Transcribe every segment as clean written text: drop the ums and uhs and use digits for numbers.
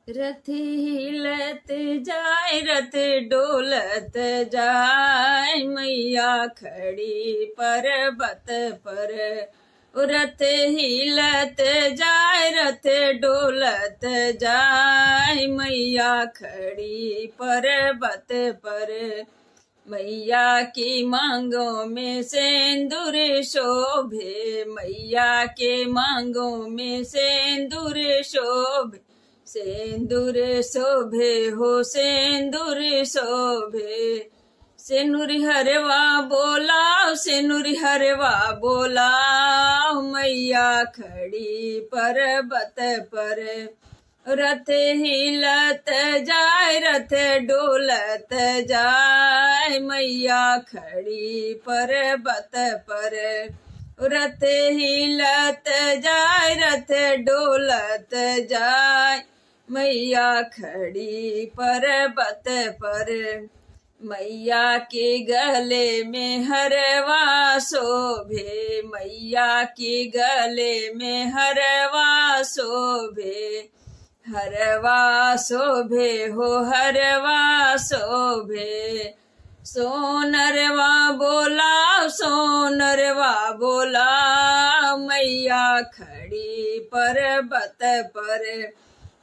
रथ हिलत जाए रथ डोलत जाए मैया खड़ी पर्वत पर। रथ हिलत जाए रथ डोलत जाए मैया खड़ी पर्वत पर। मैया की मांगों में सिंदूर शोभे मैया के मांगों में सिंदूर शोभे। सिंदूर शोभे हो सिंदूर शोभे। सिनुर हरवा बोलाओ सिनुर हरवा बोलाओ मैया खड़ी पर्वत पर। रथ हिलत जाए रथ डोलत जाए मैया खड़ी पर्वत पर। रथ हिलत जाए रथ डोलत जाए मैया खड़ी पर्वत पर। मैया के गले में हरवा शोभे मैया के गले में हरवा शोभे। हरवा शोभे हो हरवा शोभे। सोनरवा बोलाओ सोनरवा बोलाओ मैया खड़ी पर्वत पर।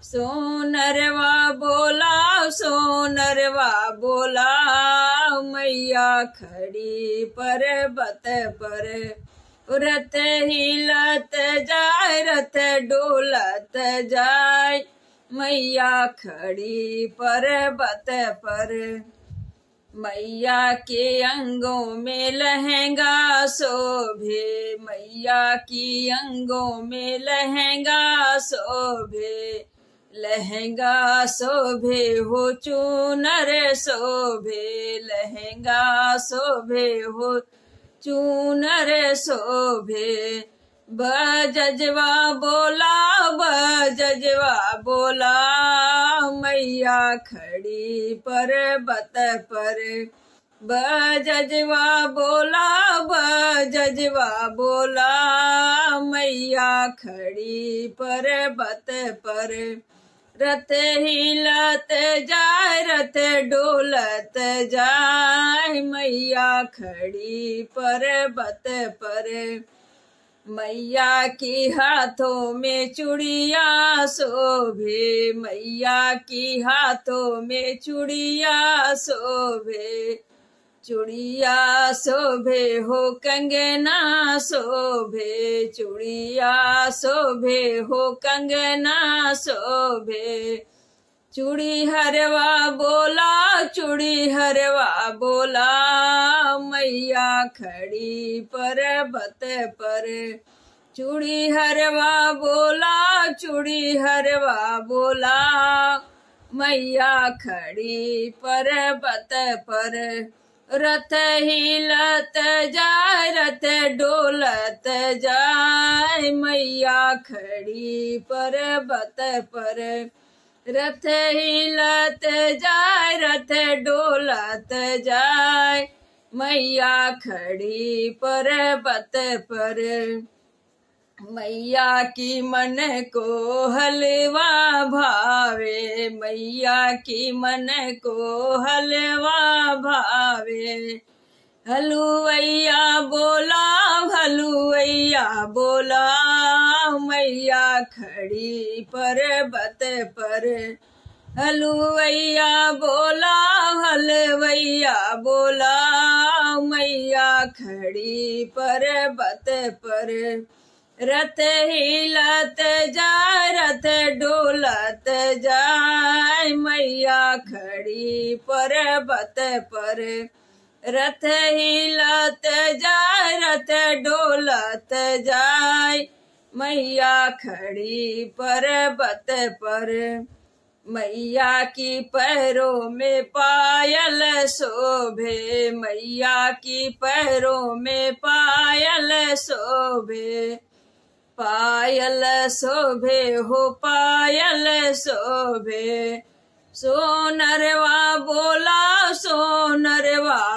सोनरवा बोलाओ सोनरवा बोलाओ मैया खड़ी पर्वत पर। रथ हिलत जाए रथ डोलत जाए मैया खड़ी पर्वत पर। मैया के अंगों में लहंगा शोभे मैया की अंगों में लहंगा शोभे। लहंगा शोभे हो चूनर शोभे लहंगा शोभे हो चूनर शोभे। बजजवा बोला बजजवा बोला मैया खड़ी पर्वत पर। बजजवा बोला बजजवा बोला मैया खड़ी पर्वत पर। रथ हिलत जाए रथ डोलत जाए मैया खड़ी पर्वत पर। मैया की हाथों में चूड़िया शोभे मैया की हाथों में चूड़िया शोभे। चूड़िया शोभे हो कंगना शोभे चूड़िया शोभे हो कंगना शोभे। चूड़ी हरवा बोला चूड़ी हरवा बोला मैया खड़ी पर्वत पर। चूड़ी हरवा बोला चूड़ी हरवा बोला मैया खड़ी पर्वत पर। रथ हिलत जाए रथ डोलत जाए मैया खड़ी पर्वत पर। रथ हिलत जाए रथ डोलत जाए मैया खड़ी पर्वत पर। मैया की मन को हलवा भावे मैया की मन को हलवा भावे। हलुवैया बोला हलुवैया बोला मैया खड़ी पर्वत पर। हलुवैया बोला हलवैया बोला मैया खड़ी पर्वत पर। रथ हिलत जाए रथ डोलत जाए मैया खड़ी पर्वत पर। रथ हिलत जाए रथ डोलत जाए मैया खड़ी पर्वत पर। मैया की पैरों में पायल शोभे मैया की पैरों में पायल शोभे। पायल शोभे हो पायल शोभे। सोनरवा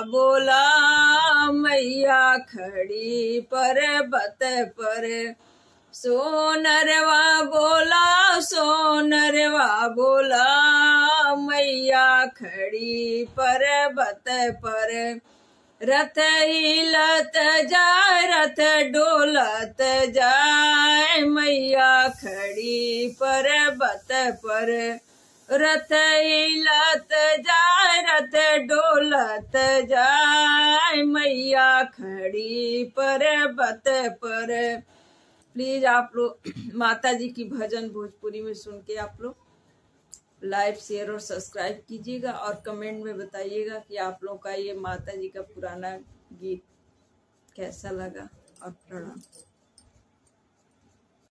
बोला मैया खड़ी पर्वत पर। सोनरवा बोला बोला मैया खड़ी पर्वत पर। रथ हिलत जाए रथ डोलत जाए मैया खड़ी पर्वत पर। रथ हिलत जाए रथ डोलत जाए मैया खड़ी पर्वत पर। प्लीज आप लोग माता जी की भजन भोजपुरी में सुन के आप लोग लाइक शेयर और सब्सक्राइब कीजिएगा और कमेंट में बताइएगा कि आप लोग का ये माता जी का पुराना गीत कैसा लगा। और प्रणाम।